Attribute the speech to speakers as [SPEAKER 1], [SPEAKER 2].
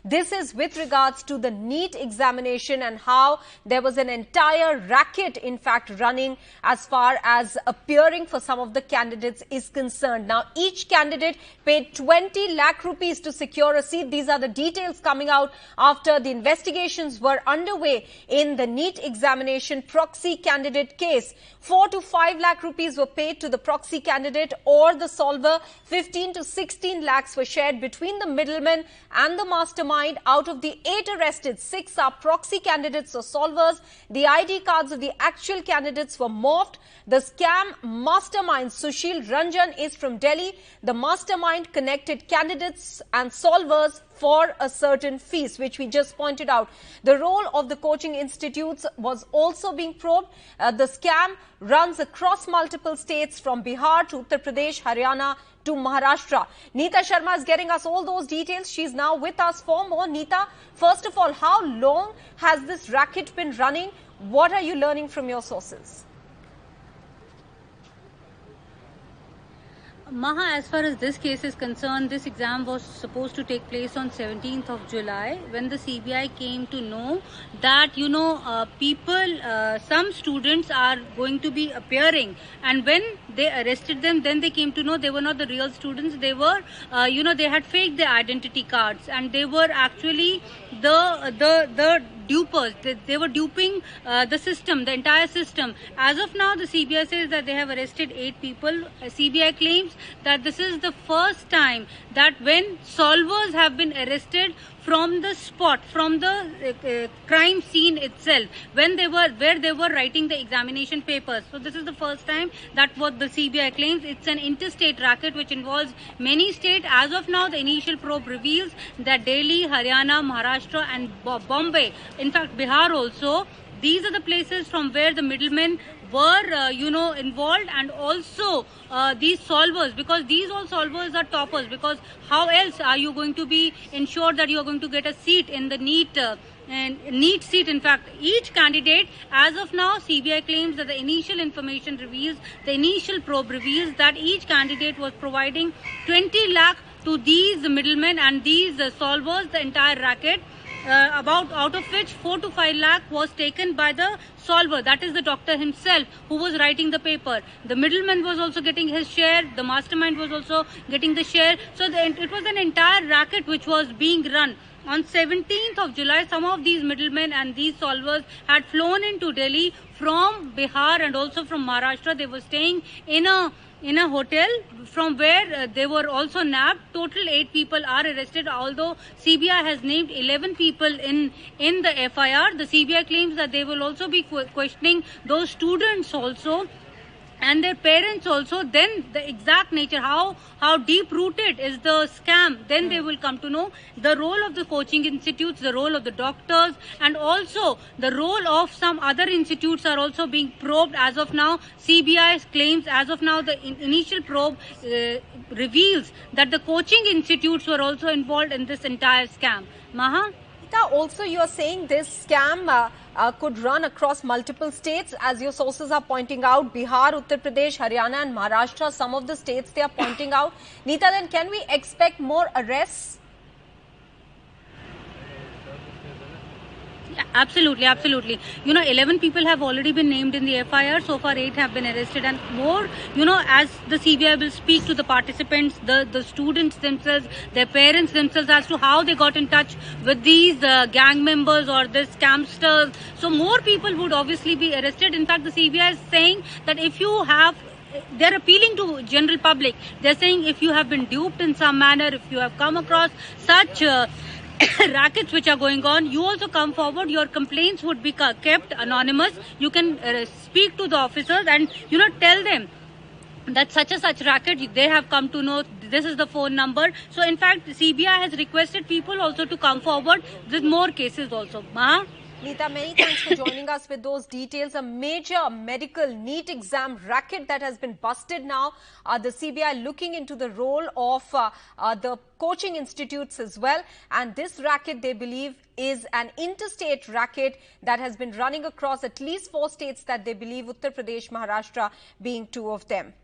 [SPEAKER 1] This is with regards to the NEET examination and how there was an entire racket, in fact, running as far as appearing for some of the candidates is concerned. Now, each candidate paid 20 lakh rupees to secure a seat. These are the details coming out after the investigations were underway in the NEET examination proxy candidate case. 4 to 5 lakh rupees were paid to the proxy candidate or the solver. 15 to 16 lakhs were shared between the middlemen and the mastermind. Out of the 8 arrested, 6 are proxy candidates or solvers. The ID cards of the actual candidates were morphed. The scam mastermind Sushil Ranjan is from Delhi. The mastermind connected candidates and solvers for a certain fees, which we just pointed out. The role of the coaching institutes was also being probed. The scam runs across multiple states from Bihar to Uttar Pradesh, Haryana to Maharashtra. Neeta Sharma is getting us all those details. She's now with us for more. Neeta, first of all, how long has this racket been running? What are you learning from your sources?
[SPEAKER 2] Maha, as far as this case is concerned, this exam was supposed to take place on 17th of July when the CBI came to know that, some students are going to be appearing, and when they arrested them, then they came to know they were not the real students. They were, they had faked their identity cards, and they were actually the dupers. They were duping the system, the entire system. As of now, the CBI says that they have arrested 8 people. CBI claims that this is the first time that when solvers have been arrested from the spot, from the crime scene itself, where they were writing the examination papers. So this is the first time that what the CBI claims. It's an interstate racket which involves many states. As of now, the initial probe reveals that Delhi, Haryana, Maharashtra and Bombay, in fact Bihar also, these are the places from where the middlemen were, involved, and also these solvers, because these all solvers are toppers, because how else are you going to be ensured that you are going to get a seat in the NEET seat? In fact, each candidate, as of now, CBI claims that the initial information reveals, the initial probe reveals that each candidate was providing 20 lakh to these middlemen and these solvers, the entire racket. Out of which 4 to 5 lakh was taken by the solver, that is the doctor himself who was writing the paper. The middleman was also getting his share, the mastermind was also getting the share. So it was an entire racket which was being run. On 17th of July, some of these middlemen and these solvers had flown into Delhi from Bihar and also from Maharashtra. They were staying in a hotel from where they were also nabbed. Total 8 people are arrested, although CBI has named 11 people in the FIR. The CBI claims that they will also be questioning those students also and their parents also. Then the exact nature, how deep rooted is the scam, then they will come to know. The role of the coaching institutes, the role of the doctors, and also the role of some other institutes are also being probed as of now. CBI claims as of now the initial probe reveals that the coaching institutes were also involved in this entire scam. Maha?
[SPEAKER 1] Also, you are saying this scam could run across multiple states, as your sources are pointing out. Bihar, Uttar Pradesh, Haryana and Maharashtra, some of the states they are pointing out. Neeta, then can we expect more arrests?
[SPEAKER 2] Absolutely, absolutely. 11 people have already been named in the FIR. So far, 8 have been arrested, and more, as the CBI will speak to the participants, the students themselves, their parents themselves, as to how they got in touch with these gang members or the scamsters. So more people would obviously be arrested. In fact, the CBI is saying that if you have, they're appealing to general public. They're saying if you have been duped in some manner, if you have come across such rackets which are going on, you also come forward. Your complaints would be kept anonymous. You can speak to the officers and tell them that such a such racket they have come to know. This is the phone number. So in fact, CBI has requested people also to come forward with more cases also. Maha?
[SPEAKER 1] Neeta, many thanks for joining us with those details. A major medical NEET exam racket that has been busted now. The CBI looking into the role of the coaching institutes as well. And this racket, they believe, is an interstate racket that has been running across at least 4 states that they believe, Uttar Pradesh, Maharashtra being 2 of them.